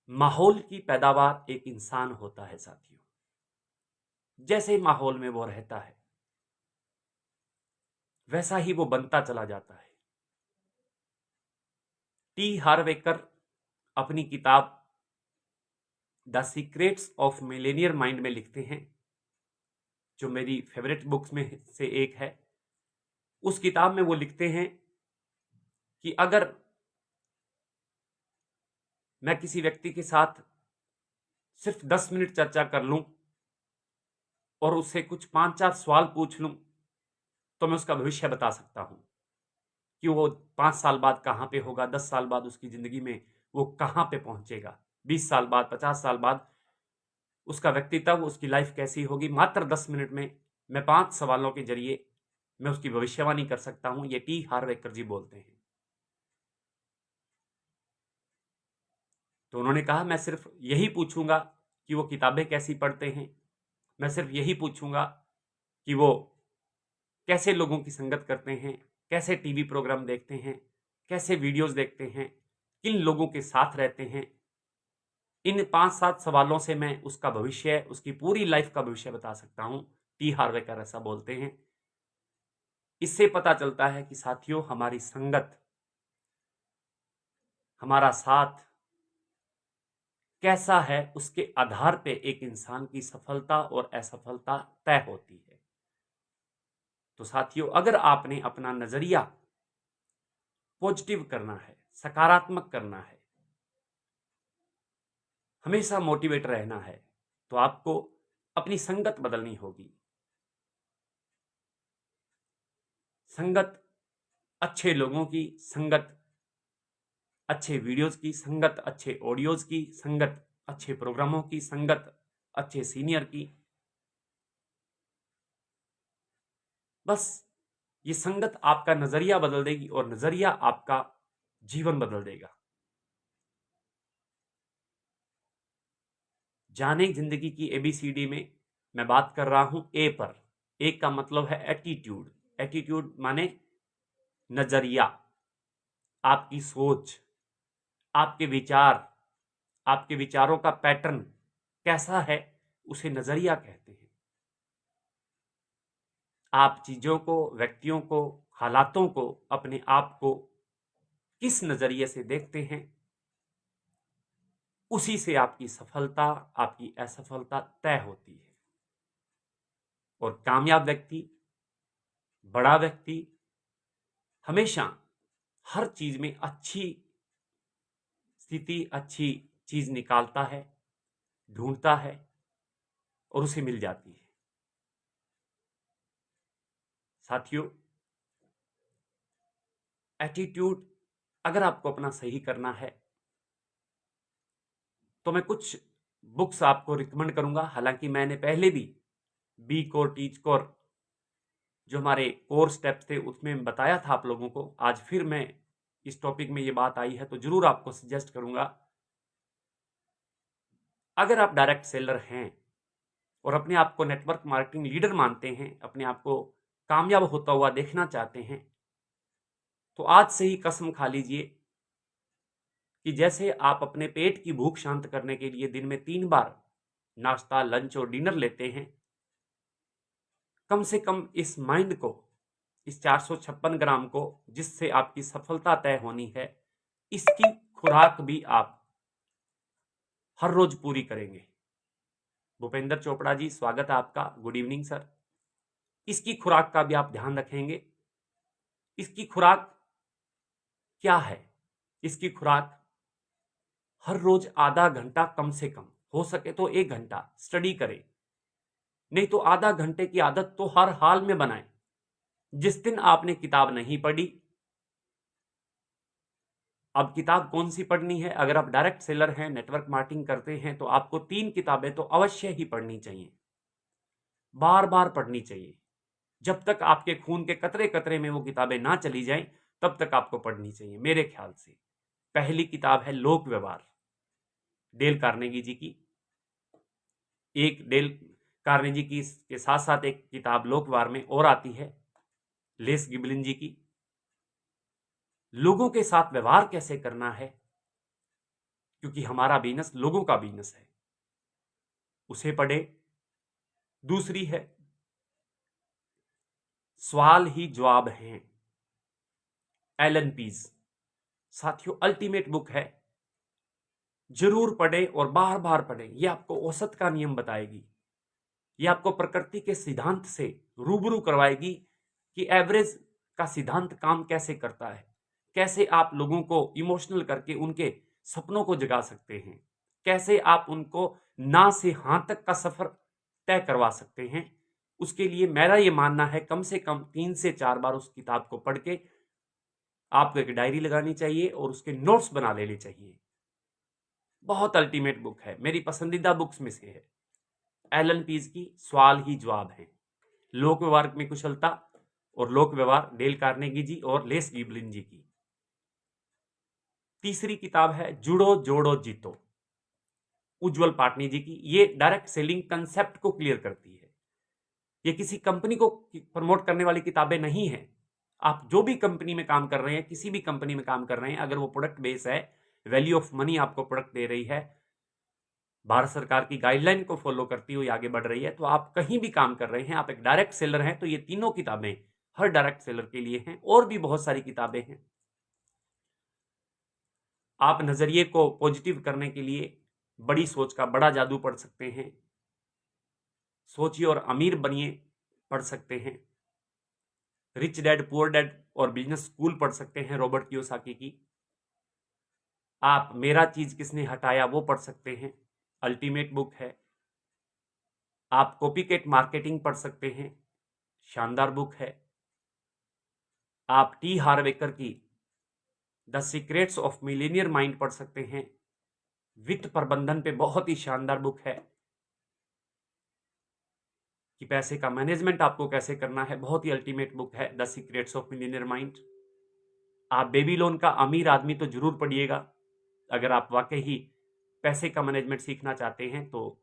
माहौल की पैदावार एक इंसान होता है साथियों। जैसे माहौल में वो रहता है वैसा ही वो बनता चला जाता है। टी हार्वेकर अपनी किताब the secrets of Millionaire mind में लिखते हैं, जो मेरी फेवरेट बुक्स में से एक है। उस किताब में वो लिखते हैं कि अगर मैं किसी व्यक्ति के साथ सिर्फ 10 मिनट चर्चा कर लूं और उससे कुछ 5-4 सवाल पूछ लूं, तो मैं उसका भविष्य बता सकता हूं कि वो 5 साल बाद कहां पे होगा, 10 साल बाद उसकी जिंदगी में वो कहां पे पहुंचेगा, 20 साल बाद, 50 साल बाद उसका व्यक्तित्व, उसकी लाइफ कैसी होगी। मात्र 10 मिनट में मैं 5 सवालों के जरिए मैं उसकी भविष्यवाणी कर सकता हूं, ये टी हार्वेकर जी बोलते हैं। तो उन्होंने कहा, मैं सिर्फ यही पूछूंगा कि वो किताबें कैसी पढ़ते हैं, मैं सिर्फ यही पूछूंगा कि वो कैसे लोगों की संगत करते हैं, कैसे टीवी प्रोग्राम देखते हैं, कैसे वीडियोस देखते हैं, किन लोगों के साथ रहते हैं। इन 5-7 सवालों से मैं उसका भविष्य, उसकी पूरी लाइफ का भविष्य बता सकता हूं। टी हार्वेकर ऐसा बोलते हैं। इससे पता चलता है कि साथियों, हमारी संगत, हमारा साथ कैसा है, उसके आधार पे एक इंसान की सफलता और असफलता तय होती है। तो साथियों, अगर आपने अपना नजरिया पॉजिटिव करना है, सकारात्मक करना है, हमेशा मोटिवेट रहना है, तो आपको अपनी संगत बदलनी होगी। संगत अच्छे लोगों की, संगत अच्छे वीडियोस की, संगत अच्छे ऑडियोज की, संगत अच्छे प्रोग्रामों की, संगत अच्छे सीनियर की। बस ये संगत आपका नजरिया बदल देगी और नजरिया आपका जीवन बदल देगा। जाने जिंदगी की एबीसीडी में मैं बात कर रहा हूं ए पर। ए का मतलब है एटीट्यूड। एटीट्यूड माने नजरिया, आपकी सोच, आपके विचार, आपके विचारों का पैटर्न कैसा है, उसे नजरिया कहते हैं। आप चीजों को, व्यक्तियों को, हालातों को, अपने आप को किस नजरिए से देखते हैं, उसी से आपकी सफलता, आपकी असफलता तय होती है। और कामयाब व्यक्ति, बड़ा व्यक्ति हमेशा हर चीज में अच्छी स्थिति, अच्छी चीज निकालता है, ढूंढता है और उसे मिल जाती है। साथियों, एटीट्यूड अगर आपको अपना सही करना है तो मैं कुछ बुक्स आपको रिकमेंड करूंगा। हालांकि मैंने पहले भी बी कोर, टीच कोर, जो हमारे कोर स्टेप्स थे, उसमें बताया था आप लोगों को। आज फिर मैं इस टॉपिक में ये बात आई है तो जरूर आपको सजेस्ट करूंगा। अगर आप डायरेक्ट सेलर हैं और अपने आप को नेटवर्क मार्केटिंग लीडर मानते हैं, अपने आप को कामयाब होता हुआ देखना चाहते हैं, तो आज से ही कसम खा लीजिए कि जैसे आप अपने पेट की भूख शांत करने के लिए दिन में 3 बार नाश्ता, लंच और डिनर लेते हैं, कम से कम इस माइंड को, इस 456 ग्राम को, जिससे आपकी सफलता तय होनी है, इसकी खुराक भी आप हर रोज पूरी करेंगे। भूपेंद्र चोपड़ा जी, स्वागत है आपका। Good evening sir. इसकी खुराक का भी आप ध्यान रखेंगे। इसकी खुराक क्या है? इसकी खुराक हर रोज आधा घंटा, कम से कम हो सके तो 1 घंटा स्टडी करें, नहीं तो आधा घंटे की आदत तो हर हाल में बनाएं। जिस दिन आपने किताब नहीं पढ़ी, अब किताब कौन सी पढ़नी है? अगर आप डायरेक्ट सेलर हैं, नेटवर्क मार्केटिंग करते हैं, तो आपको 3 किताबें तो अवश्य ही पढ़नी चाहिए, बार बार पढ़नी चाहिए। जब तक आपके खून के कतरे कतरे में वो किताबें ना चली जाएं, तब तक आपको पढ़नी चाहिए। मेरे ख्याल से पहली किताब है लोक व्यवहार, डेल कार्नेगी जी की। एक डेल कार्नेगी की के साथ साथ एक किताब लोक व्यवहार में और आती है, लेस गिबलिन जी की, लोगों के साथ व्यवहार कैसे करना है, क्योंकि हमारा बिजनेस लोगों का बिजनेस है, उसे पढ़े। दूसरी है सवाल ही जवाब हैं, एलन पीज। साथियों, अल्टीमेट बुक है, जरूर पढ़े और बार बार पढ़े। यह आपको औसत का नियम बताएगी, यह आपको प्रकृति के सिद्धांत से रूबरू करवाएगी कि एवरेज का सिद्धांत काम कैसे करता है, कैसे आप लोगों को इमोशनल करके उनके सपनों को जगा सकते हैं, कैसे आप उनको ना से हां तक का सफर तय करवा सकते हैं। उसके लिए मेरा यह मानना है, कम से कम 3 से 4 बार उस किताब को पढ़ के आपको एक डायरी लगानी चाहिए और उसके नोट्स बना लेने चाहिए। बहुत अल्टीमेट बुक है, मेरी पसंदीदा बुक्स में से है। एलन पीज की सवाल ही जवाब है, लोक व्यवहार में कुशलता और लोक व्यवहार, डेल कार्नेगी जी और लेस गिबलिन जी की। तीसरी किताब है जुड़ो जोड़ो जीतो, उज्जवल पाटनी जी की। ये डायरेक्ट सेलिंग कंसेप्ट को क्लियर करती है। ये किसी कंपनी को प्रमोट करने वाली किताबें नहीं है। आप जो भी कंपनी में काम कर रहे हैं, किसी भी कंपनी में काम कर रहे हैं, अगर वो प्रोडक्ट बेस है, वैल्यू ऑफ मनी आपको प्रोडक्ट दे रही है, भारत सरकार की गाइडलाइन को फॉलो करती हुई आगे बढ़ रही है, तो आप कहीं भी काम कर रहे हैं, आप एक डायरेक्ट सेलर हैं, तो ये तीनों किताबें हर डायरेक्ट सेलर के लिए हैं। और भी बहुत सारी किताबें हैं। आप नजरिए को पॉजिटिव करने के लिए बड़ी सोच का बड़ा जादू पढ़ सकते हैं, सोचिए और अमीर बनिए पढ़ सकते हैं। रिच डैड पुअर डैड और बिजनेस स्कूल पढ़ सकते हैं रॉबर्ट कियोसाकी की। आप मेरा चीज किसने हटाया वो पढ़ सकते हैं, अल्टीमेट बुक है। आप कॉपीकैट मार्केटिंग पढ़ सकते हैं, शानदार बुक है। आप टी हार्वेकर की the secrets of Millionaire mind पढ़ सकते हैं, वित्त प्रबंधन पे बहुत ही शानदार बुक है कि पैसे का मैनेजमेंट आपको कैसे करना है, बहुत ही अल्टीमेट बुक है the secrets of Millionaire mind. आप बेबीलोन का अमीर आदमी तो जरूर पढ़िएगा, अगर आप वाकई ही पैसे का मैनेजमेंट सीखना चाहते हैं तो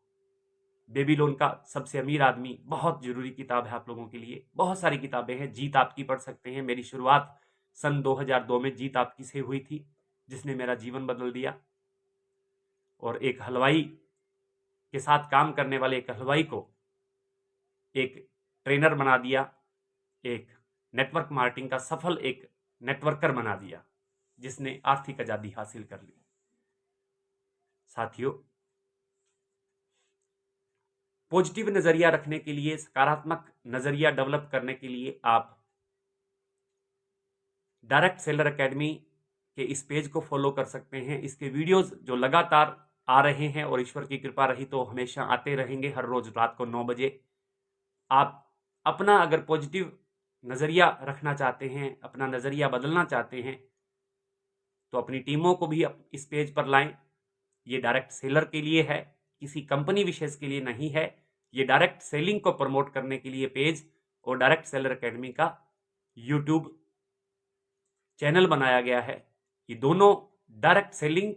बेबीलोन का सबसे अमीर आदमी बहुत जरूरी किताब है आप लोगों के लिए। बहुत सारी किताबें हैं, जीत आपकी पढ़ सकते हैं, मेरी शुरुआत सन 2002 में जीत आपकी से हुई थी जिसने मेरा जीवन बदल दिया। और एक हलवाई के साथ काम करने वाले एक हलवाई को एक ट्रेनर बना दिया, एक नेटवर्क मार्केटिंग का सफल एक नेटवर्कर बना दिया जिसने आर्थिक आजादी हासिल कर ली। साथियों, पॉजिटिव नजरिया रखने के लिए, सकारात्मक नजरिया डेवलप करने के लिए आप डायरेक्ट सेलर एकेडमी के इस पेज को फॉलो कर सकते हैं। इसके वीडियोस जो लगातार आ रहे हैं और ईश्वर की कृपा रही तो हमेशा आते रहेंगे, हर रोज रात को 9 बजे। आप अपना अगर पॉजिटिव नजरिया रखना चाहते हैं, अपना नजरिया बदलना चाहते हैं तो अपनी टीमों को भी इस पेज पर लाएं। ये डायरेक्ट सेलर के लिए है, किसी कंपनी विशेष के लिए नहीं है। ये डायरेक्ट सेलिंग को प्रमोट करने के लिए पेज और डायरेक्ट सेलर एकेडमी का यूट्यूब चैनल बनाया गया है। ये दोनों डायरेक्ट सेलिंग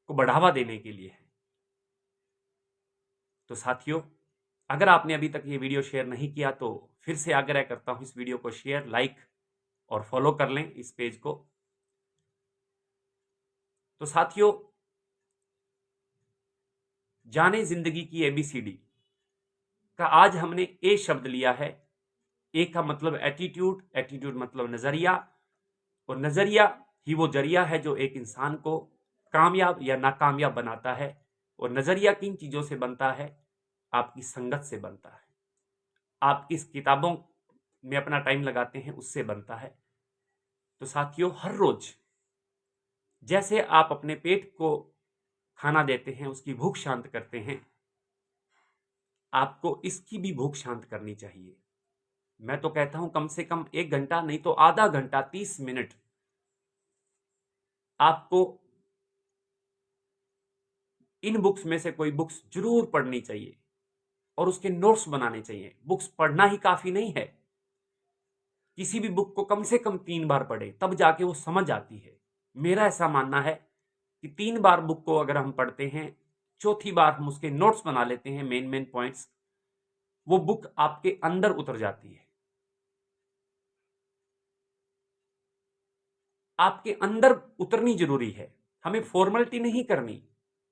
को बढ़ावा देने के लिए है। तो साथियों, अगर आपने अभी तक ये वीडियो शेयर नहीं किया तो फिर से आग्रह करता हूं, इस वीडियो को शेयर, लाइक और फॉलो कर लें इस पेज को। तो साथियों, जाने जिंदगी की एबीसीडी का आज हमने ए शब्द लिया है। ए का मतलब एटीट्यूड, एटीट्यूड मतलब नजरिया, और नजरिया ही वो जरिया है जो एक इंसान को कामयाब या नाकामयाब बनाता है। और नजरिया किन चीजों से बनता है? आपकी संगत से बनता है, आप किस किताबों में अपना टाइम लगाते हैं उससे बनता है। तो साथियों, हर रोज जैसे आप अपने पेट को खाना देते हैं, उसकी भूख शांत करते हैं, आपको इसकी भी भूख शांत करनी चाहिए। मैं तो कहता हूं कम से कम 1 घंटा, नहीं तो आधा घंटा, 30 मिनट आपको इन बुक्स में से कोई बुक्स जरूर पढ़नी चाहिए और उसके नोट्स बनाने चाहिए। बुक्स पढ़ना ही काफी नहीं है, किसी भी बुक को कम से कम 3 बार पढ़े, तब जाके वो समझ आती है। मेरा ऐसा मानना है कि 3 बार बुक को अगर हम पढ़ते हैं, चौथी बार हम उसके नोट्स बना लेते हैं, मेन मेन पॉइंट्स, वो बुक आपके अंदर उतर जाती है। आपके अंदर उतरनी जरूरी है, हमें फॉर्मेलिटी नहीं करनी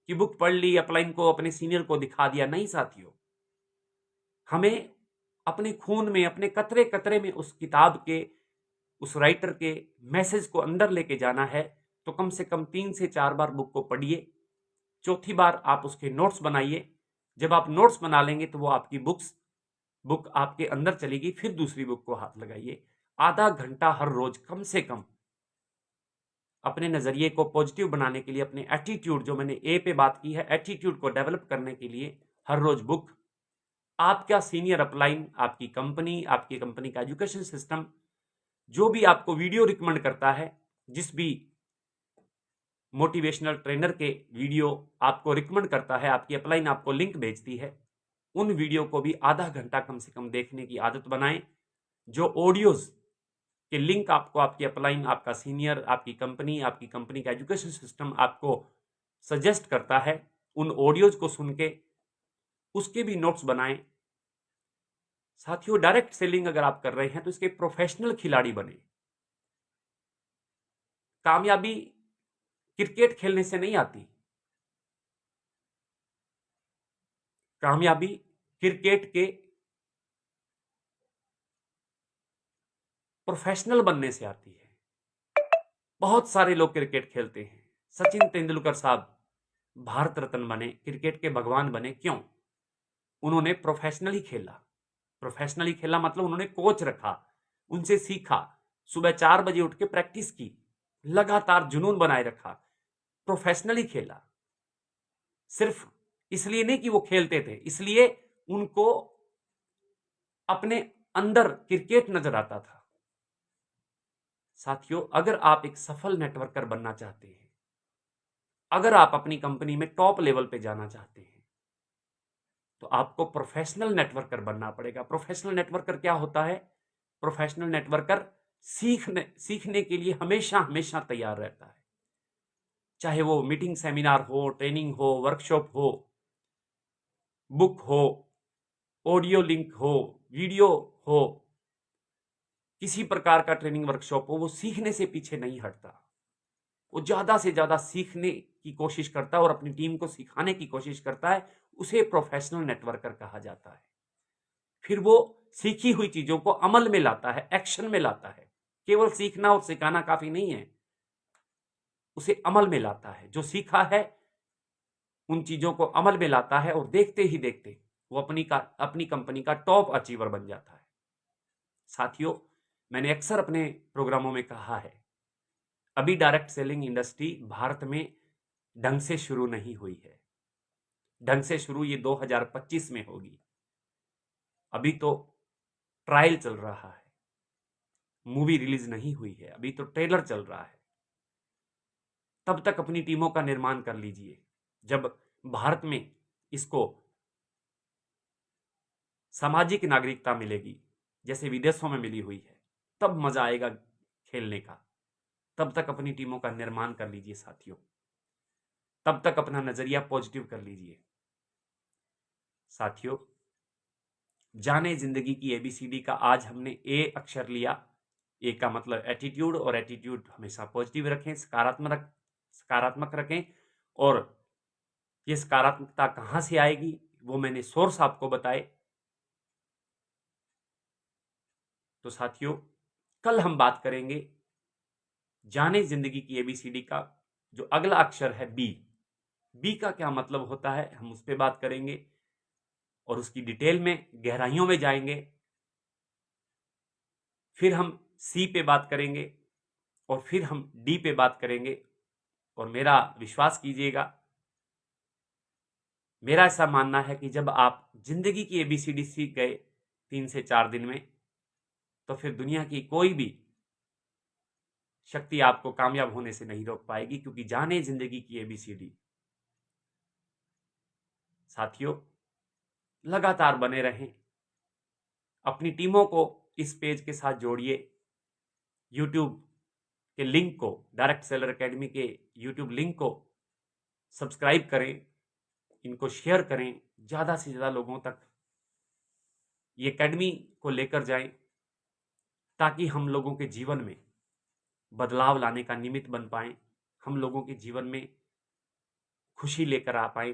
कि बुक पढ़ ली, अपलाइन को, अपने सीनियर को दिखा दिया। नहीं साथियों, हमें अपने खून में, अपने कतरे कतरे में उस किताब के, उस राइटर के मैसेज को अंदर लेके जाना है। तो कम से कम 3 से 4 बार बुक को पढ़िए, चौथी बार आप उसके नोट्स बनाइए। जब आप नोट्स बना लेंगे तो वो आपकी बुक आपके अंदर चलेगी। फिर दूसरी बुक को हाथ लगाइए। आधा घंटा हर रोज कम से कम अपने नजरिए को पॉजिटिव बनाने के लिए, अपने एटीट्यूड, जो मैंने ए पे बात की है, एटीट्यूड को डेवलप करने के लिए हर रोज बुक, आपका सीनियर अपलाइन, आपकी कंपनी का एजुकेशन सिस्टम, जो भी आपको वीडियो रिकमेंड करता है, जिस भी मोटिवेशनल ट्रेनर के वीडियो आपको रिकमेंड करता है, आपकी अपलाइन आपको लिंक भेजती है, उन वीडियो को भी आधा घंटा कम से कम देखने की आदत बनाएं। जो ऑडियोज के लिंक आपको आपकी अपलाइन, आपका सीनियर, आपकी कंपनी का एजुकेशन सिस्टम आपको सजेस्ट करता है, उन ऑडियोज को सुन के उसके भी नोट्स बनाएं। साथियों, डायरेक्ट सेलिंग अगर आप कर रहे हैं तो इसके प्रोफेशनल खिलाड़ी बने। कामयाबी क्रिकेट खेलने से नहीं आती, कामयाबी क्रिकेट के प्रोफेशनल बनने से आती है। बहुत सारे लोग क्रिकेट खेलते हैं, सचिन तेंदुलकर साहब भारत रत्न बने, क्रिकेट के भगवान बने, क्यों? उन्होंने प्रोफेशनली खेला। प्रोफेशनली खेला मतलब उन्होंने कोच रखा, उनसे सीखा, सुबह 4 बजे उठ के प्रैक्टिस की, लगातार जुनून बनाए रखा, प्रोफेशनली खेला। सिर्फ इसलिए नहीं कि वो खेलते थे, इसलिए उनको अपने अंदर क्रिकेट नजर आता था। साथियों, अगर आप एक सफल नेटवर्कर बनना चाहते हैं, अगर आप अपनी कंपनी में टॉप लेवल पे जाना चाहते हैं, तो आपको प्रोफेशनल नेटवर्कर बनना पड़ेगा। प्रोफेशनल नेटवर्कर क्या होता है? प्रोफेशनल नेटवर्कर सीखने के लिए हमेशा हमेशा तैयार रहता है। चाहे वो मीटिंग, सेमिनार हो, ट्रेनिंग हो, वर्कशॉप हो, बुक हो, ऑडियो लिंक हो, वीडियो हो, किसी प्रकार का ट्रेनिंग वर्कशॉप हो, वो सीखने से पीछे नहीं हटता। वो ज्यादा से ज्यादा सीखने की कोशिश करता है और अपनी टीम को सिखाने की कोशिश करता है। उसे प्रोफेशनल नेटवर्कर कहा जाता है। फिर वो सीखी हुई चीजों को अमल में लाता है, एक्शन में लाता है। केवल सीखना और सिखाना काफी नहीं है, उसे अमल में लाता है। जो सीखा है उन चीजों को अमल में लाता है और देखते ही देखते वो अपनी कंपनी का टॉप अचीवर बन जाता है। साथियों, मैंने अक्सर अपने प्रोग्रामों में कहा है, अभी डायरेक्ट सेलिंग इंडस्ट्री भारत में ढंग से शुरू नहीं हुई है। ढंग से शुरू ये 2025 में होगी। अभी तो ट्रायल चल रहा है, मूवी रिलीज नहीं हुई है, अभी तो ट्रेलर चल रहा है। तब तक अपनी टीमों का निर्माण कर लीजिए। जब भारत में इसको सामाजिक नागरिकता मिलेगी, जैसे विदेशों में मिली हुई है, तब मजा आएगा खेलने का। तब तक अपनी टीमों का निर्माण कर लीजिए साथियों। तब तक अपना नजरिया पॉजिटिव कर लीजिए। साथियों, जाने जिंदगी की एबीसीडी का आज हमने ए अक्षर लिया। ए का मतलब एटीट्यूड, और एटीट्यूड हमेशा पॉजिटिव रखें, सकारात्मक रखें। और ये सकारात्मकता कहां से आएगी वो मैंने सोर्स आपको बताए। तो साथियों, कल हम बात करेंगे जाने जिंदगी की एबीसीडी का जो अगला अक्षर है बी। बी का क्या मतलब होता है, हम उस पर बात करेंगे और उसकी डिटेल में गहराइयों में जाएंगे। फिर हम सी पे बात करेंगे और फिर हम डी पे बात करेंगे। और मेरा विश्वास कीजिएगा, मेरा ऐसा मानना है कि जब आप जिंदगी की एबीसीडी सीख गए 3 से 4 दिन में, तो फिर दुनिया की कोई भी शक्ति आपको कामयाब होने से नहीं रोक पाएगी, क्योंकि जाने जिंदगी की एबीसीडी। साथियों, लगातार बने रहें, अपनी टीमों को इस पेज के साथ जोड़िए। यूट्यूब के लिंक को, डायरेक्ट सेलर एकेडमी के यूट्यूब लिंक को सब्सक्राइब करें, इनको शेयर करें, ज्यादा से ज्यादा लोगों तक ये एकेडमी को लेकर जाएं, ताकि हम लोगों के जीवन में बदलाव लाने का निमित्त बन पाएं, हम लोगों के जीवन में खुशी लेकर आ पाए,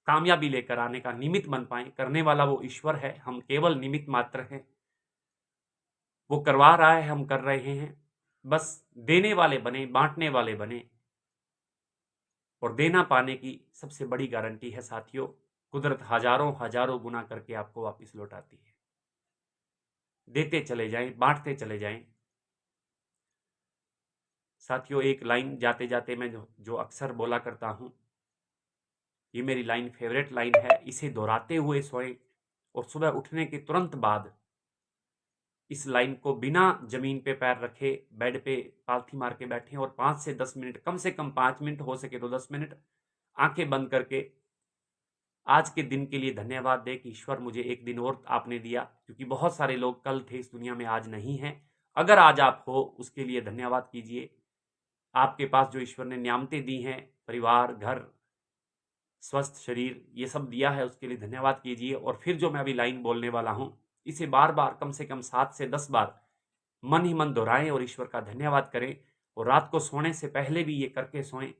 कामयाबी लेकर आने का निमित्त बन पाए। करने वाला वो ईश्वर है, हम केवल निमित्त मात्र हैं। वो करवा रहा है, हम कर रहे हैं। बस देने वाले बने, बांटने वाले बने। और देना पाने की सबसे बड़ी गारंटी है साथियों, कुदरत हजारों हजारों गुना करके आपको वापस लौटाती है। देते चले जाएं, बांटते चले जाएं। साथियों, एक लाइन जाते जाते मैं जो अक्सर बोला करता हूं, ये मेरी लाइन फेवरेट लाइन है। इसे दोहराते हुए सोएं और सुबह उठने के तुरंत बाद इस लाइन को बिना जमीन पे पैर रखे बेड पे पालथी मार के बैठें और 5 से 10 मिनट, कम से कम 5 मिनट, हो सके तो 10 मिनट आंखें बंद करके आज के दिन के लिए धन्यवाद दें कि ईश्वर मुझे एक दिन और आपने दिया, क्योंकि बहुत सारे लोग कल थे इस दुनिया में, आज नहीं हैं। अगर आज आप हो, उसके लिए धन्यवाद कीजिए। आपके पास जो ईश्वर ने नियामतें दी हैं, परिवार, घर, स्वस्थ शरीर, ये सब दिया है, उसके लिए धन्यवाद कीजिए। और फिर जो मैं अभी लाइन बोलने वाला हूं, इसे बार बार, कम से कम 7 से 10 बार मन ही मन दोहराएं और ईश्वर का धन्यवाद करें। और रात को सोने से पहले भी ये करके सोएं।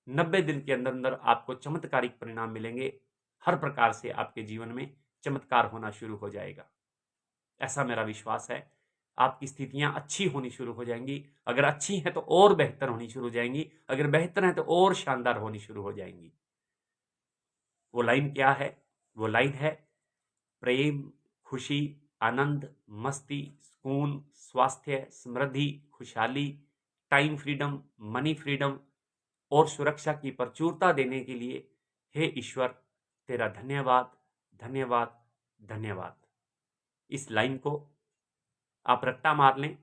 90 दिन के अंदर अंदर आपको चमत्कारिक परिणाम मिलेंगे। हर प्रकार से आपके जीवन में चमत्कार होना शुरू हो जाएगा, ऐसा मेरा विश्वास है। आपकी स्थितियां अच्छी होनी शुरू हो जाएंगी। अगर अच्छी हैं तो और बेहतर होनी शुरू हो जाएंगी, अगर बेहतर हैं तो और शानदार होनी शुरू हो जाएंगी। वो लाइन क्या है? वो लाइन है, प्रेम, खुशी, आनंद, मस्ती, सुकून, स्वास्थ्य, समृद्धि, खुशहाली, टाइम फ्रीडम, मनी फ्रीडम और सुरक्षा की प्रचुरता देने के लिए हे ईश्वर तेरा धन्यवाद, धन्यवाद, धन्यवाद। इस लाइन को आप रट्टा मार लें,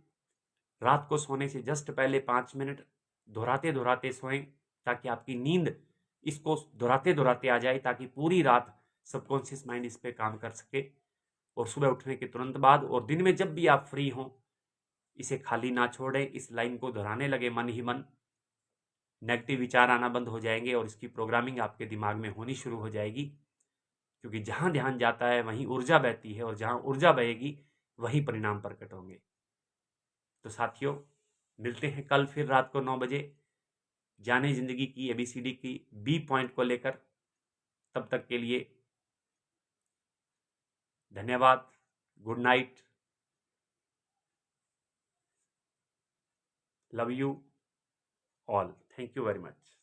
रात को सोने से जस्ट पहले 5 मिनट दोहराते दोहराते सोएं, ताकि आपकी नींद इसको दोहराते दोहराते आ जाए, ताकि पूरी रात सबकॉन्शियस माइंड इस पे काम कर सके। और सुबह उठने के तुरंत बाद और दिन में जब भी आप फ्री हों, इसे खाली ना छोड़ें, इस लाइन को दोहराने लगे मन ही मन। नेगेटिव विचार आना बंद हो जाएंगे और इसकी प्रोग्रामिंग आपके दिमाग में होनी शुरू हो जाएगी, क्योंकि जहां ध्यान जाता है वहीं ऊर्जा बहती है, और जहां ऊर्जा बहेगी वहीं परिणाम प्रकट होंगे। तो साथियों, मिलते हैं कल फिर रात को 9 बजे, जाने जिंदगी की ABCD की बी पॉइंट को लेकर। तब तक के लिए धन्यवाद, good night, love you all, thank you very much.